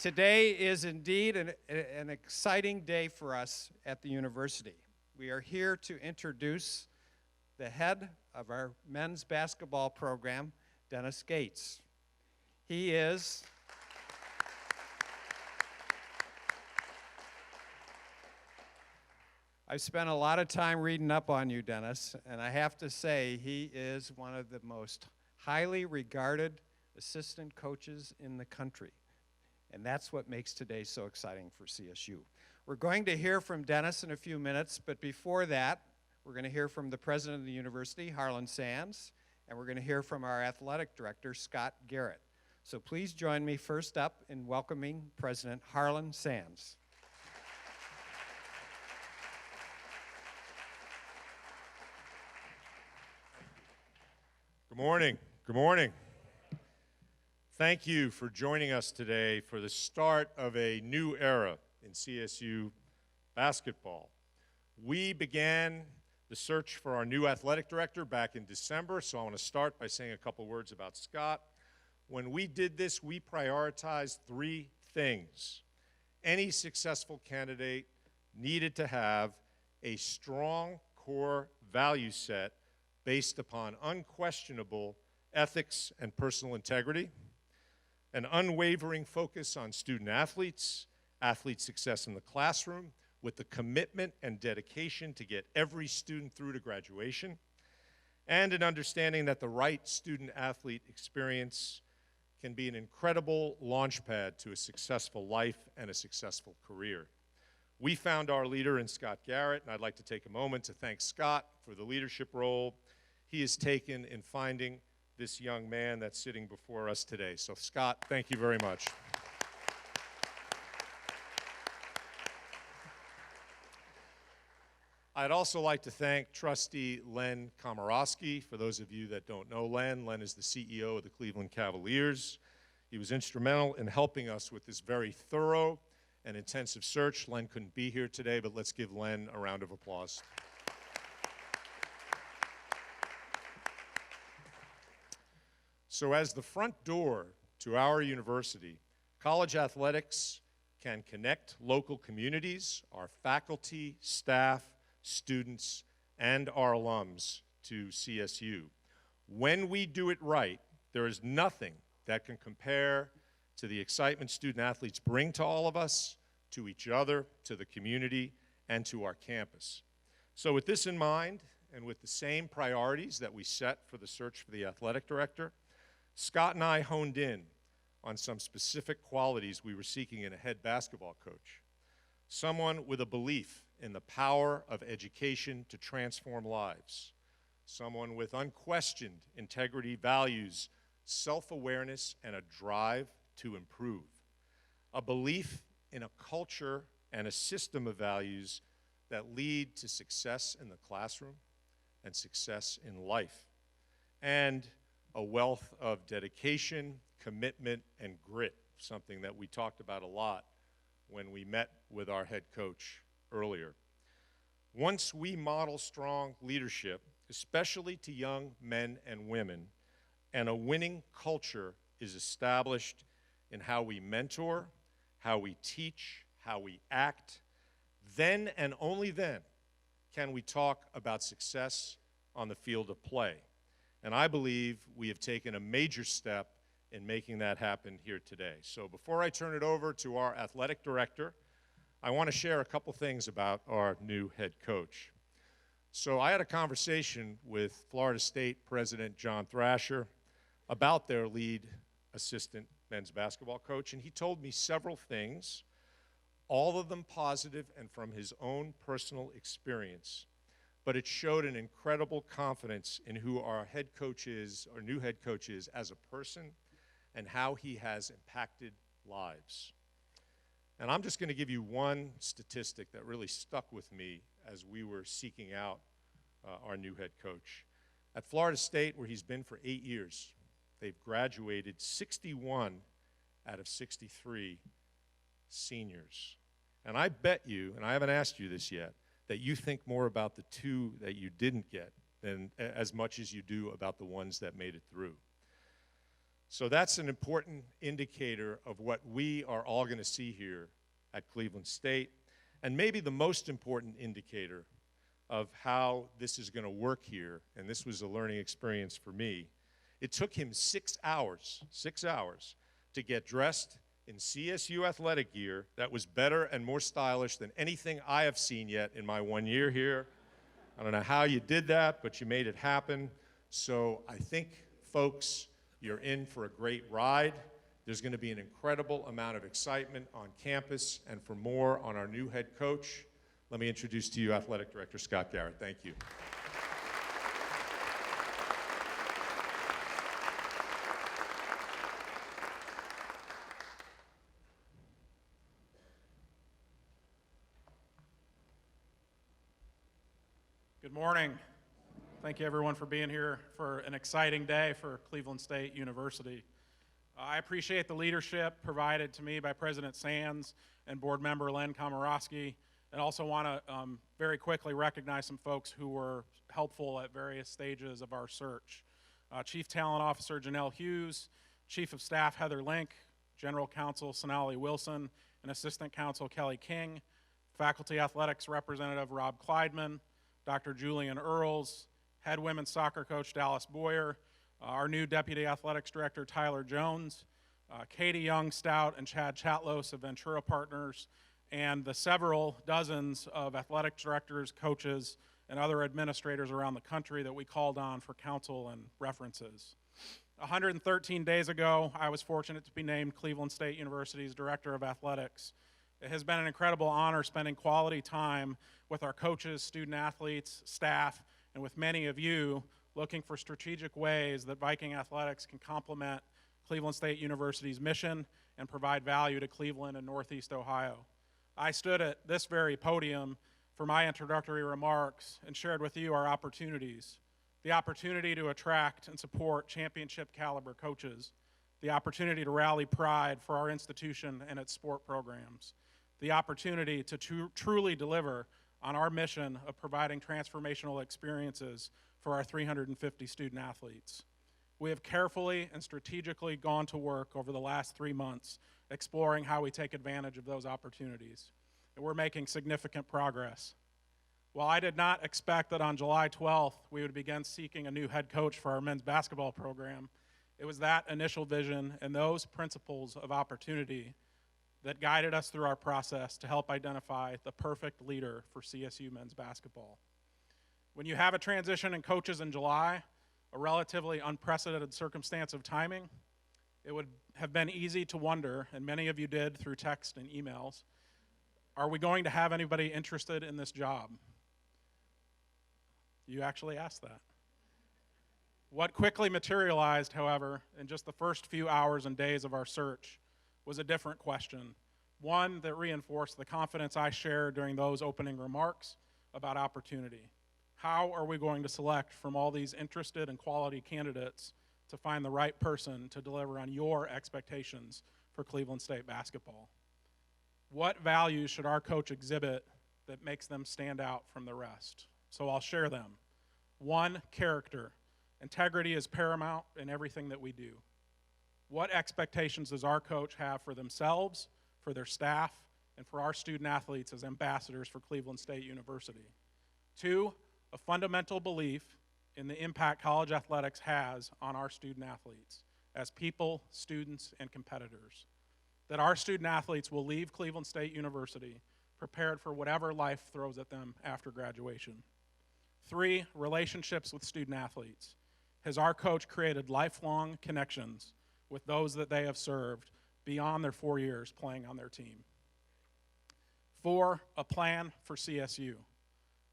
Today is indeed an exciting day for us at the university. We are here to introduce the head of our men's basketball program, Dennis Gates. He is I've spent a lot of time reading up on you, Dennis, and I have to say he is one of the most highly regarded assistant coaches in the country. And that's what makes today so exciting for CSU. We're going to hear from Dennis in a few minutes, but before that, we're going to hear from the president of the university, Harlan Sands, and we're going to hear from our athletic director, Scott Garrett. So please join me first up in welcoming President Harlan Sands. Good morning. Good morning. Thank you for joining us today for the start of a new era in CSU basketball. We began the search for our new athletic director back in December, so I want to start by saying a couple words about Scott. When we did this, we prioritized three things. Any successful candidate needed to have a strong core value set based upon unquestionable ethics and personal integrity, an unwavering focus on student athletes, athlete success in the classroom, with the commitment and dedication to get every student through to graduation, and an understanding that the right student-athlete experience can be an incredible launchpad to a successful life and a successful career. We found our leader in Scott Garrett, and I'd like to take a moment to thank Scott for the leadership role he has taken in finding this young man that's sitting before us today. So Scott, thank you very much. I'd also like to thank Trustee Len Komorowski. For those of you that don't know Len is the CEO of the Cleveland Cavaliers. He was instrumental in helping us with this very thorough and intensive search. Len couldn't be here today, but let's give Len a round of applause. So as the front door to our university, college athletics can connect local communities, our faculty, staff, students, and our alums to CSU. When we do it right, there is nothing that can compare to the excitement student athletes bring to all of us, to each other, to the community, and to our campus. So with this in mind, and with the same priorities that we set for the search for the athletic director, Scott and I honed in on some specific qualities we were seeking in a head basketball coach. Someone with a belief in the power of education to transform lives. Someone with unquestioned integrity, values, self-awareness, and a drive to improve. A belief in a culture and a system of values that lead to success in the classroom and success in life. And a wealth of dedication, commitment, and grit, something that we talked about a lot when we met with our head coach earlier. Once we model strong leadership, especially to young men and women, and a winning culture is established in how we mentor, how we teach, how we act, then and only then can we talk about success on the field of play. And I believe we have taken a major step in making that happen here today. So before I turn it over to our athletic director, I want to share a couple things about our new head coach. So I had a conversation with Florida State President John Thrasher about their lead assistant men's basketball coach, and he told me several things, all of them positive and from his own personal experience. But it showed an incredible confidence in who our head coach is, our new head coach is, as a person and how he has impacted lives. And I'm just going to give you one statistic that really stuck with me as we were seeking out our new head coach. At Florida State, where he's been for 8 years, they've graduated 61 out of 63 seniors. And I bet you, and I haven't asked you this yet, that you think more about the two that you didn't get than as much as you do about the ones that made it through. So that's an important indicator of what we are all going to see here at Cleveland State, and maybe the most important indicator of how this is going to work here, and this was a learning experience for me. It took him 6 hours to get dressed in CSU athletic gear that was better and more stylish than anything I have seen yet in my 1 year here. I don't know how you did that, but you made it happen. So I think, folks, you're in for a great ride. There's going to be an incredible amount of excitement on campus, and for more on our new head coach, let me introduce to you Athletic Director Scott Garrett. Thank you. Good morning. Thank you everyone for being here for an exciting day for Cleveland State University. I appreciate the leadership provided to me by President Sands and board member Len Komorowski, and also want to very quickly recognize some folks who were helpful at various stages of our search. Chief Talent Officer Janelle Hughes, Chief of Staff Heather Link, General Counsel Sonali Wilson, and Assistant Counsel Kelly King, Faculty Athletics Representative Rob Kleidman, Dr. Julian Earls, Head Women's Soccer Coach Dallas Boyer, our new Deputy Athletics Director Tyler Jones, Katie Young Stout and Chad Chatlos of Ventura Partners, and the several dozens of athletic directors, coaches, and other administrators around the country that we called on for counsel and references. 113 days ago, I was fortunate to be named Cleveland State University's Director of Athletics. It has been an incredible honor spending quality time with our coaches, student athletes, staff, and with many of you looking for strategic ways that Viking athletics can complement Cleveland State University's mission and provide value to Cleveland and Northeast Ohio. I stood at this very podium for my introductory remarks and shared with you our opportunities. The opportunity to attract and support championship caliber coaches, the opportunity to rally pride for our institution and its sport programs, the opportunity to truly deliver on our mission of providing transformational experiences for our 350 student athletes. We have carefully and strategically gone to work over the last 3 months exploring how we take advantage of those opportunities, and we're making significant progress. While I did not expect that on July 12th we would begin seeking a new head coach for our men's basketball program, it was that initial vision and those principles of opportunity that guided us through our process to help identify the perfect leader for CSU men's basketball. When you have a transition in coaches in July, a relatively unprecedented circumstance of timing, it would have been easy to wonder, and many of you did through text and emails, are we going to have anybody interested in this job? You actually asked that. What quickly materialized, however, in just the first few hours and days of our search was a different question, one that reinforced the confidence I shared during those opening remarks about opportunity. How are we going to select from all these interested and quality candidates to find the right person to deliver on your expectations for Cleveland State basketball? What values should our coach exhibit that makes them stand out from the rest? So I'll share them. 1, character. Integrity is paramount in everything that we do. What expectations does our coach have for themselves, for their staff, and for our student athletes as ambassadors for Cleveland State University? 2, a fundamental belief in the impact college athletics has on our student athletes as people, students, and competitors. That our student athletes will leave Cleveland State University prepared for whatever life throws at them after graduation. 3, relationships with student athletes. Has our coach created lifelong connections with those that they have served beyond their 4 years playing on their team? 4, a plan for CSU.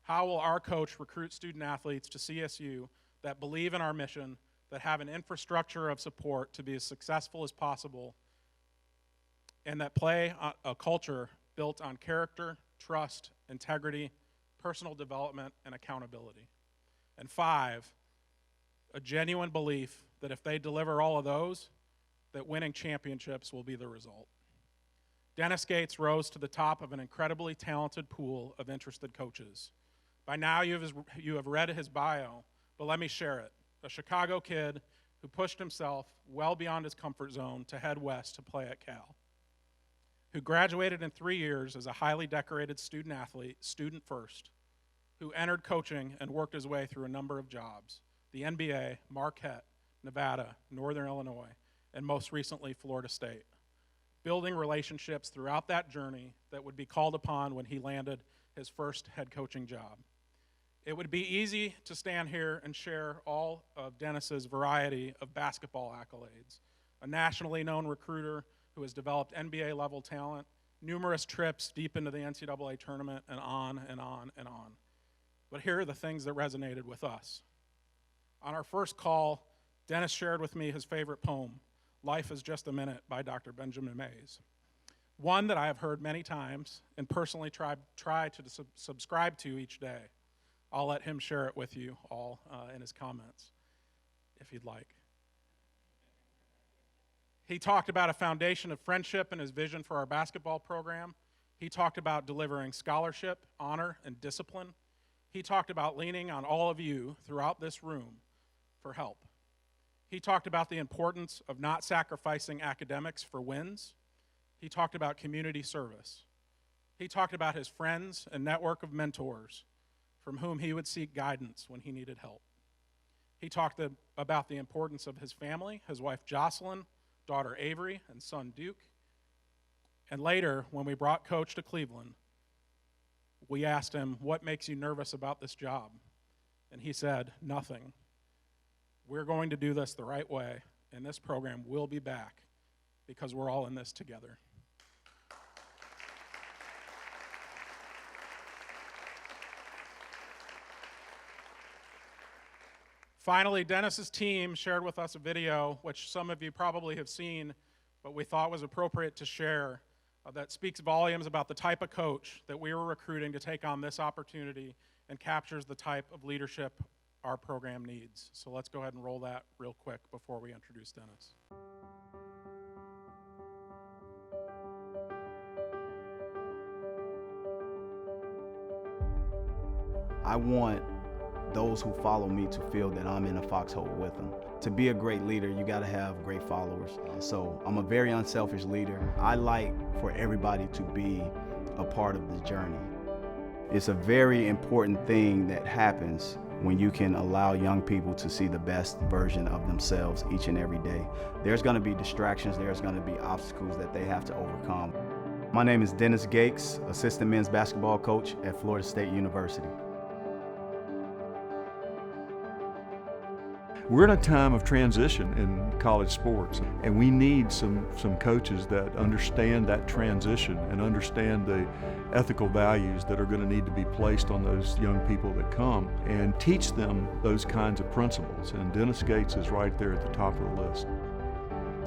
How will our coach recruit student athletes to CSU that believe in our mission, that have an infrastructure of support to be as successful as possible, and that play a culture built on character, trust, integrity, personal development, and accountability? And 5, a genuine belief that if they deliver all of those, that winning championships will be the result. Dennis Gates rose to the top of an incredibly talented pool of interested coaches. By now you have read his bio, but let me share it. A Chicago kid, who pushed himself well beyond his comfort zone to head west to play at Cal, who graduated in 3 years as a highly decorated student athlete, student first, who entered coaching and worked his way through a number of jobs, the NBA, Marquette, Nevada, Northern Illinois, and most recently, Florida State, building relationships throughout that journey that would be called upon when he landed his first head coaching job. It would be easy to stand here and share all of Dennis's variety of basketball accolades, a nationally known recruiter who has developed NBA-level talent, numerous trips deep into the NCAA tournament, and on and on and on. But here are the things that resonated with us. On our first call, Dennis shared with me his favorite poem, Life is Just a Minute by Dr. Benjamin Mays. One that I have heard many times and personally try to subscribe to each day. I'll let him share it with you all in his comments, if you'd like. He talked about a foundation of friendship and his vision for our basketball program. He talked about delivering scholarship, honor, and discipline. He talked about leaning on all of you throughout this room for help. He talked about the importance of not sacrificing academics for wins. He talked about community service. He talked about his friends and network of mentors from whom he would seek guidance when he needed help. He talked about the importance of his family, his wife Jocelyn, daughter Avery, and son Duke. And later, when we brought Coach to Cleveland, we asked him, what makes you nervous about this job? And he said, nothing. We're going to do this the right way, and this program will be back because we're all in this together. Finally, Dennis's team shared with us a video, which some of you probably have seen, but we thought was appropriate to share, that speaks volumes about the type of coach that we were recruiting to take on this opportunity and captures the type of leadership our program needs. So let's go ahead and roll that real quick before we introduce Dennis. I want those who follow me to feel that I'm in a foxhole with them. To be a great leader, you gotta have great followers. So I'm a very unselfish leader. I like for everybody to be a part of the journey. It's a very important thing that happens when you can allow young people to see the best version of themselves each and every day. There's gonna be distractions, there's gonna be obstacles that they have to overcome. My name is Dennis Gates, assistant men's basketball coach at Florida State University. We're in a time of transition in college sports, and we need some coaches that understand that transition and understand the ethical values that are going to need to be placed on those young people that come and teach them those kinds of principles. And Dennis Gates is right there at the top of the list.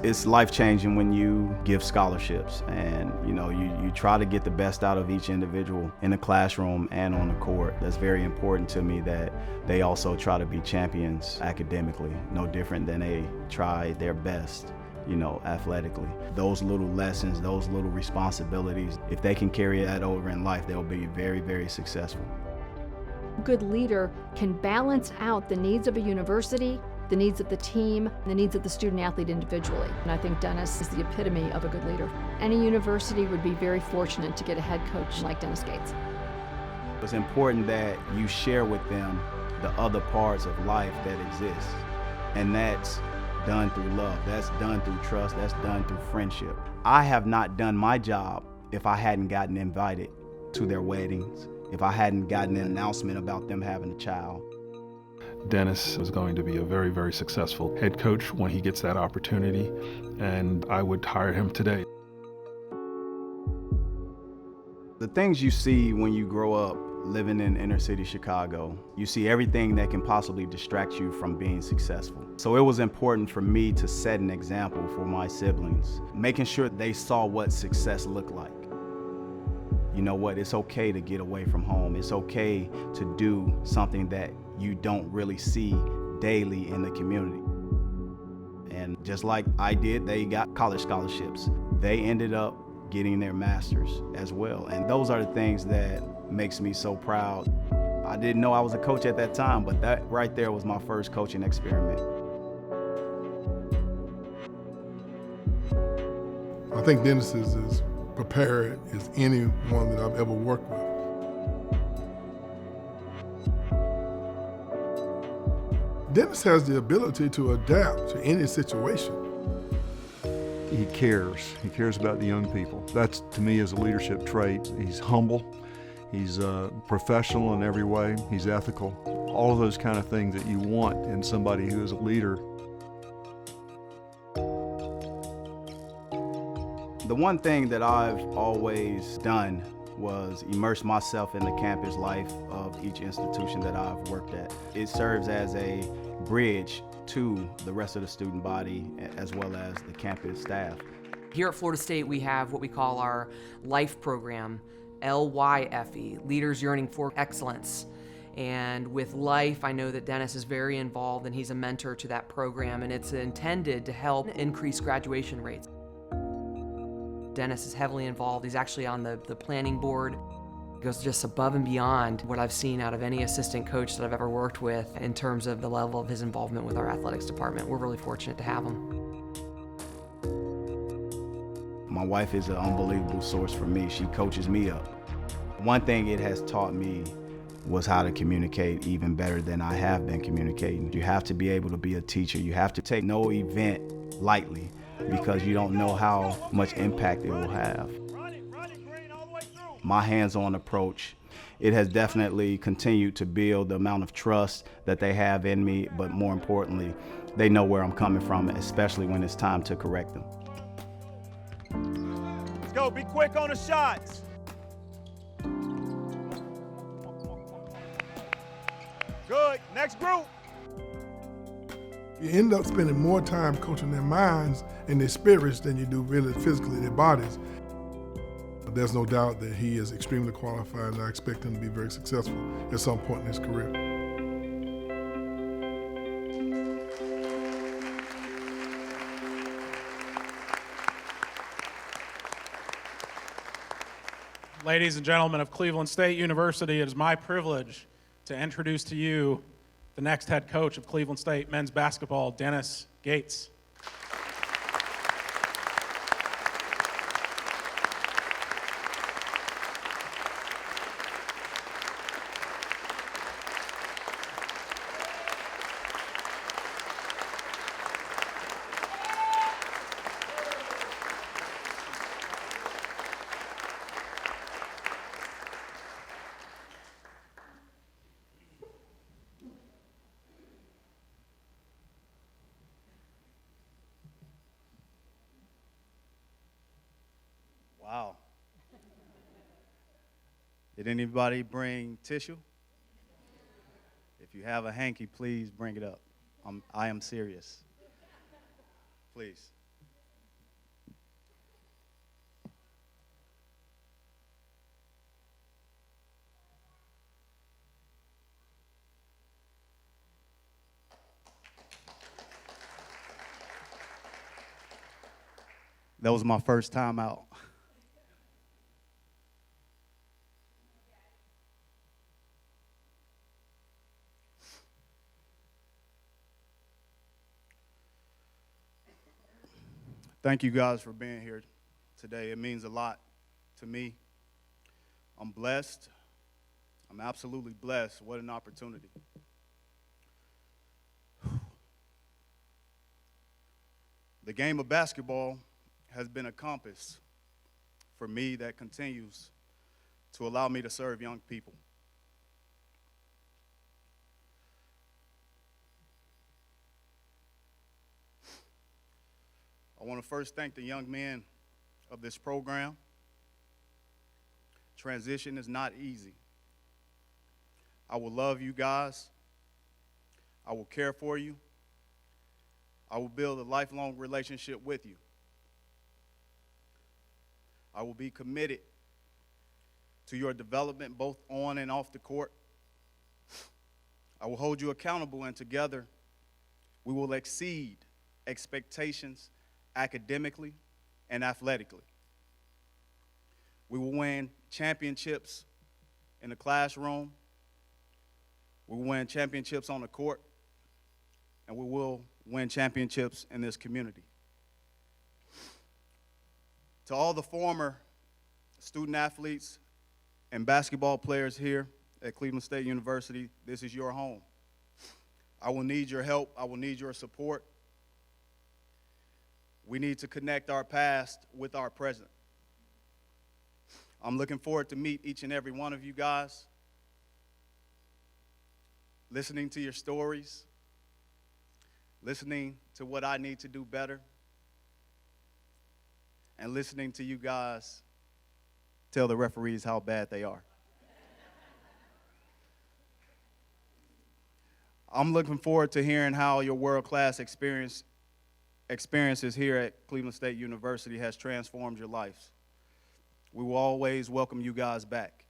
It's life-changing when you give scholarships and you try to get the best out of each individual in the classroom and on the court. That's very important to me that they also try to be champions academically, no different than they try their best, athletically. Those little lessons, those little responsibilities, if they can carry that over in life, they'll be very, very successful. A good leader can balance out the needs of a university, the needs of the team, the needs of the student athlete individually. And I think Dennis is the epitome of a good leader. Any university would be very fortunate to get a head coach like Dennis Gates. It's important that you share with them the other parts of life that exist. And that's done through love, that's done through trust, that's done through friendship. I have not done my job if I hadn't gotten invited to their weddings, if I hadn't gotten an announcement about them having a child. Dennis is going to be a very, very successful head coach when he gets that opportunity, and I would hire him today. The things you see when you grow up living in inner city Chicago, you see everything that can possibly distract you from being successful. So it was important for me to set an example for my siblings, making sure they saw what success looked like. You know what, it's okay to get away from home. It's okay to do something that you don't really see daily in the community. And just like I did, they got college scholarships. They ended up getting their masters as well. And those are the things that makes me so proud. I didn't know I was a coach at that time, but that right there was my first coaching experiment. think Dennis is as prepared as anyone that I've ever worked with. Dennis has the ability to adapt to any situation. He cares. He cares about the young people. That's, to me, is a leadership trait. He's humble. He's professional in every way. He's ethical. All of those kind of things that you want in somebody who is a leader. The one thing that I've always done was immerse myself in the campus life of each institution that I've worked at. It serves as a bridge to the rest of the student body as well as the campus staff. Here at Florida State, we have what we call our LIFE program, LYFE, Leaders Yearning for Excellence. And with LIFE, I know that Dennis is very involved and he's a mentor to that program, and it's intended to help increase graduation rates. Dennis is heavily involved. He's actually on the planning board. He goes just above and beyond what I've seen out of any assistant coach that I've ever worked with in terms of the level of his involvement with our athletics department. We're really fortunate to have him. My wife is an unbelievable source for me. She coaches me up. One thing it has taught me was how to communicate even better than I have been communicating. You have to be able to be a teacher. You have to take no event lightly because you don't know how much impact it will have. My hands-on approach, it has definitely continued to build the amount of trust that they have in me, but more importantly, they know where I'm coming from, especially when it's time to correct them. Let's go, be quick on the shots. Good, next group. You end up spending more time coaching their minds and their spirits than you do really physically their bodies. But there's no doubt that he is extremely qualified, and I expect him to be very successful at some point in his career. Ladies and gentlemen of Cleveland State University, it is my privilege to introduce to you the next head coach of Cleveland State men's basketball, Dennis Gates. Wow. Did anybody bring tissue? If you have a hanky, please bring it up. I am serious. Please. That was my first time out. Thank you guys for being here today. It means a lot to me. I'm blessed. I'm absolutely blessed. What an opportunity. The game of basketball has been a compass for me that continues to allow me to serve young people. I want to first thank the young men of this program. Transition is not easy. I will love you guys. I will care for you. I will build a lifelong relationship with you. I will be committed to your development both on and off the court. I will hold you accountable, and together we will exceed expectations academically and athletically. We will win championships in the classroom. We will win championships on the court. And we will win championships in this community. To all the former student athletes and basketball players here at Cleveland State University, this is your home. I will need your help. I will need your support. We need to connect our past with our present. I'm looking forward to meet each and every one of you guys, listening to your stories, listening to what I need to do better, and listening to you guys tell the referees how bad they are. I'm looking forward to hearing how your world-class experiences here at Cleveland State University has transformed your lives. We will always welcome you guys back.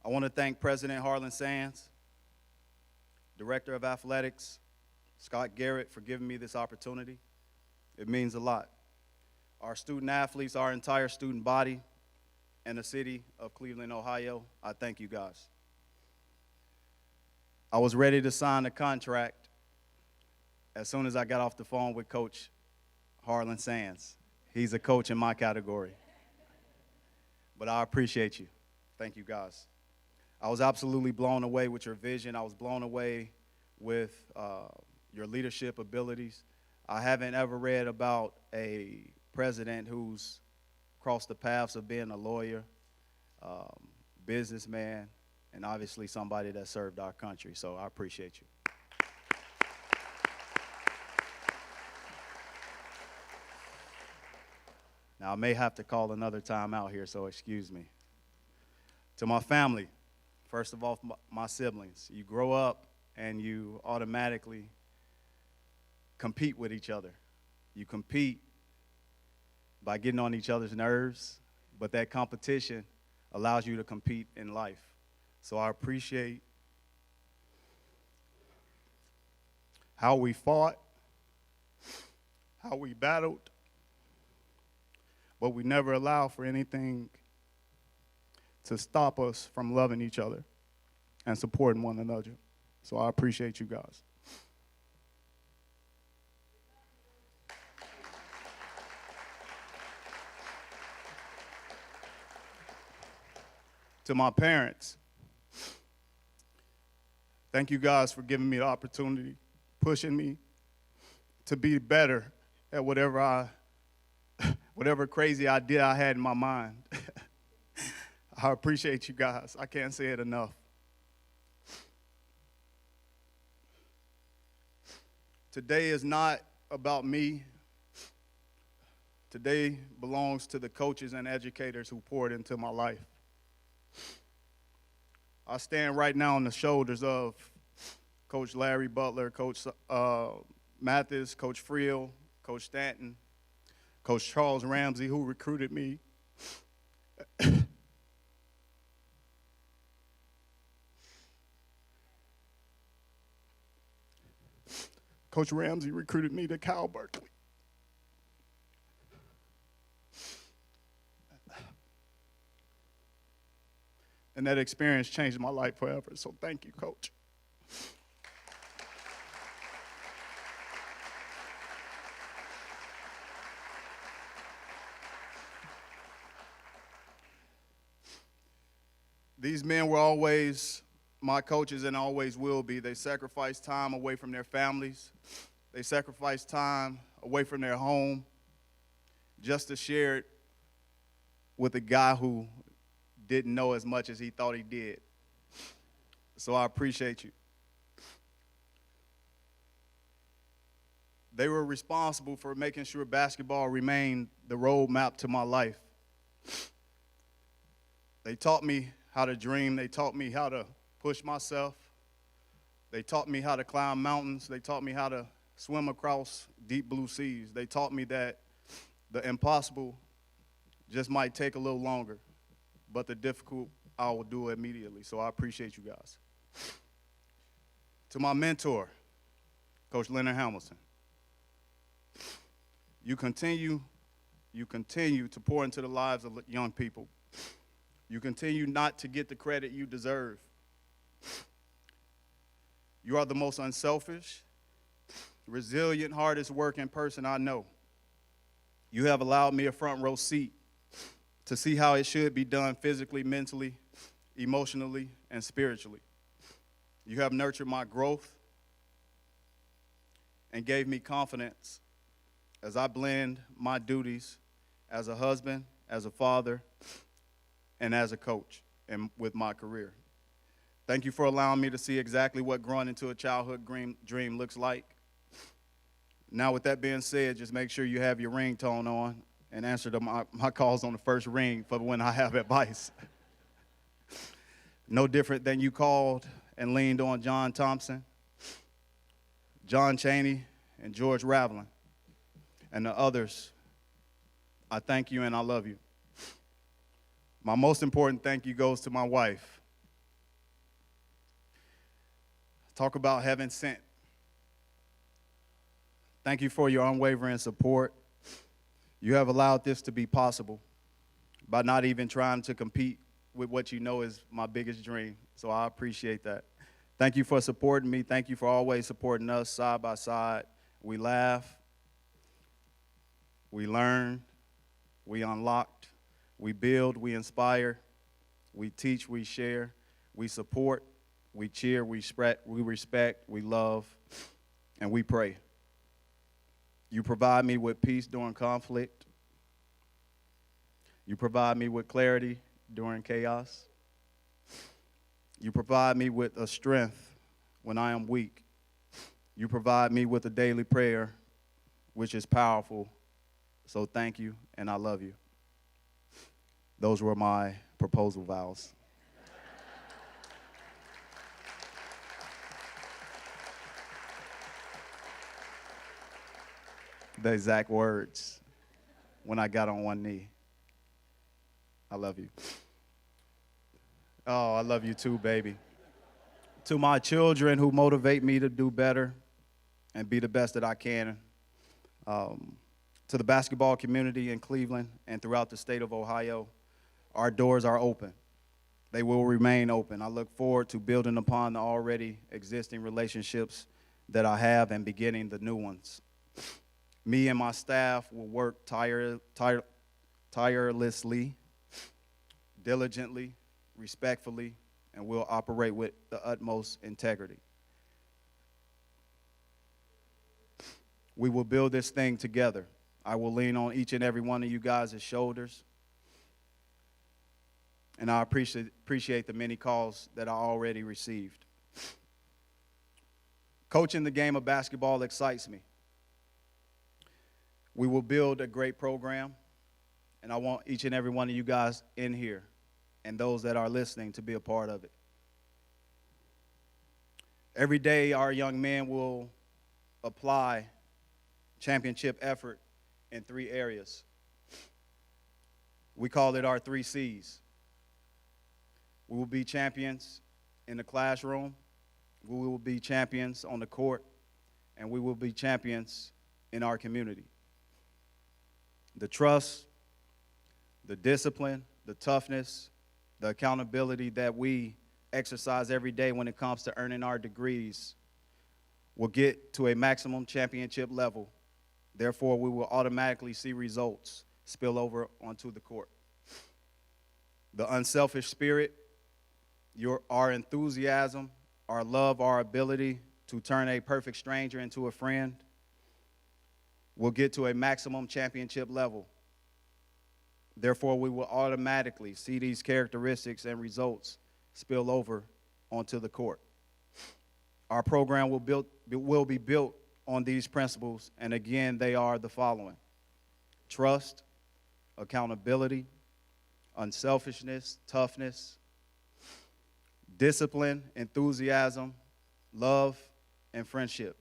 I want to thank President Harlan Sands, Director of Athletics, Scott Garrett, for giving me this opportunity. It means a lot. Our student athletes, our entire student body, and the city of Cleveland, Ohio, I thank you guys. I was ready to sign the contract as soon as I got off the phone with Coach Harlan Sands. He's a coach in my category. But I appreciate you. Thank you, guys. I was absolutely blown away with your vision. I was blown away with your leadership abilities. I haven't ever read about a president who's crossed the paths of being a lawyer, businessman, and obviously somebody that served our country. So I appreciate you. Now, I may have to call another time out here, so excuse me. To my family, first of all, my siblings, you grow up and you automatically compete with each other. You compete by getting on each other's nerves, but that competition allows you to compete in life. So I appreciate how we fought, how we battled, but we never allow for anything to stop us from loving each other and supporting one another. So I appreciate you guys. To my parents, thank you guys for giving me the opportunity, pushing me to be better at whatever crazy idea I had in my mind. I appreciate you guys. I can't say it enough. Today is not about me. Today belongs to the coaches and educators who poured into my life. I stand right now on the shoulders of Coach Larry Butler, Coach Mathis, Coach Friel, Coach Stanton, Coach Charles Ramsey, who recruited me. Coach Ramsey recruited me to Cal Berkeley. And that experience changed my life forever, so thank you, Coach. These men were always my coaches and always will be. They sacrificed time away from their families. They sacrificed time away from their home just to share it with a guy who didn't know as much as he thought he did. So I appreciate you. They were responsible for making sure basketball remained the roadmap to my life. They taught me how to dream. They taught me how to push myself. They taught me how to climb mountains. They taught me how to swim across deep blue seas. They taught me that the impossible just might take a little longer, but the difficult I will do immediately. So I appreciate you guys. To my mentor, Coach Leonard Hamilton, you continue to pour into the lives of young people. You continue not to get the credit you deserve. You are the most unselfish, resilient, hardest working person I know. You have allowed me a front row seat to see how it should be done physically, mentally, emotionally, and spiritually. You have nurtured my growth and gave me confidence as I blend my duties as a husband, as a father, and as a coach, and with my career. Thank you for allowing me to see exactly what growing into a childhood dream looks like. Now, with that being said, just make sure you have your ringtone on and answer my calls on the first ring for when I have advice. No different than you called and leaned on John Thompson, John Chaney, and George Raveling, and the others. I thank you and I love you. My most important thank you goes to my wife. Talk about heaven sent. Thank you for your unwavering support. You have allowed this to be possible by not even trying to compete with what you know is my biggest dream. So I appreciate that. Thank you for supporting me. Thank you for always supporting us side by side. We laugh, we learn, we unlocked, we build, we inspire, we teach, we share, we support, we cheer, we respect, we love, and we pray. You provide me with peace during conflict. You provide me with clarity during chaos. You provide me with a strength when I am weak. You provide me with a daily prayer, which is powerful. So thank you, and I love you. Those were my proposal vows. The exact words when I got on one knee. I love you. Oh, I love you too, baby. To my children who motivate me to do better and be the best that I can. To the basketball community in Cleveland and throughout the state of Ohio, our doors are open. They will remain open. I look forward to building upon the already existing relationships that I have and beginning the new ones. Me and my staff will work tirelessly, diligently, respectfully, and we'll operate with the utmost integrity. We will build this thing together. I will lean on each and every one of you guys' shoulders. And I appreciate the many calls that I already received. Coaching the game of basketball excites me. We will build a great program, and I want each and every one of you guys in here and those that are listening to be a part of it. Every day, our young men will apply championship effort in 3 areas. We call it our 3 C's. We will be champions in the classroom, we will be champions on the court, and we will be champions in our community. The trust, the discipline, the toughness, the accountability that we exercise every day when it comes to earning our degrees will get to a maximum championship level. Therefore, we will automatically see results spill over onto the court. The unselfish spirit, our enthusiasm, our love, our ability to turn a perfect stranger into a friend will get to a maximum championship level. Therefore, we will automatically see these characteristics and results spill over onto the court. Our program will be built on these principles, and again, they are the following: trust, accountability, unselfishness, toughness, discipline, enthusiasm, love, and friendship.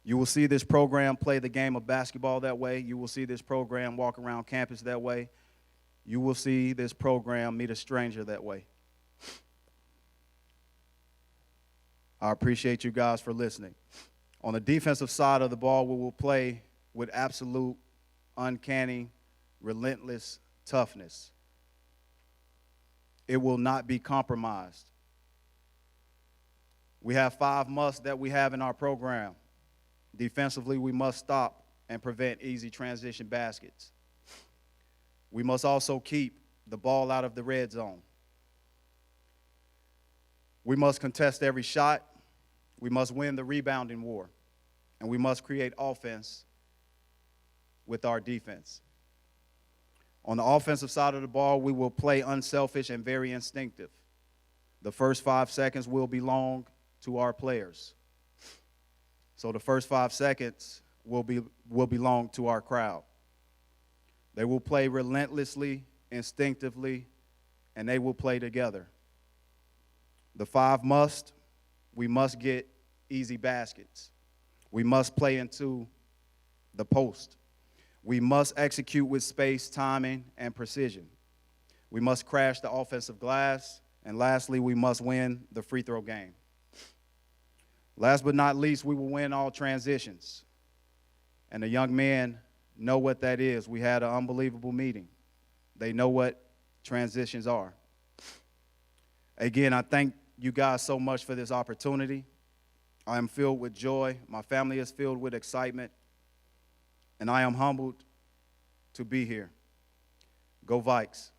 You will see this program play the game of basketball that way. You will see this program walk around campus that way. You will see this program meet a stranger that way. I appreciate you guys for listening. On the defensive side of the ball, we will play with absolute, uncanny, relentless toughness. It will not be compromised. We have 5 musts that we have in our program. Defensively, we must stop and prevent easy transition baskets. We must also keep the ball out of the red zone. We must contest every shot. We must win the rebounding war. And we must create offense with our defense. On the offensive side of the ball, we will play unselfish and very instinctive. The first 5 seconds will belong to our players. So the first 5 seconds will belong to our crowd. They will play relentlessly, instinctively, and they will play together. The 5 must: we must get easy baskets. We must play into the post. We must execute with space, timing, and precision. We must crash the offensive glass. And lastly, we must win the free throw game. Last but not least, we will win all transitions. And the young men know what that is. We had an unbelievable meeting. They know what transitions are. Again, I thank you guys so much for this opportunity. I am filled with joy. My family is filled with excitement. And I am humbled to be here. Go Vikes.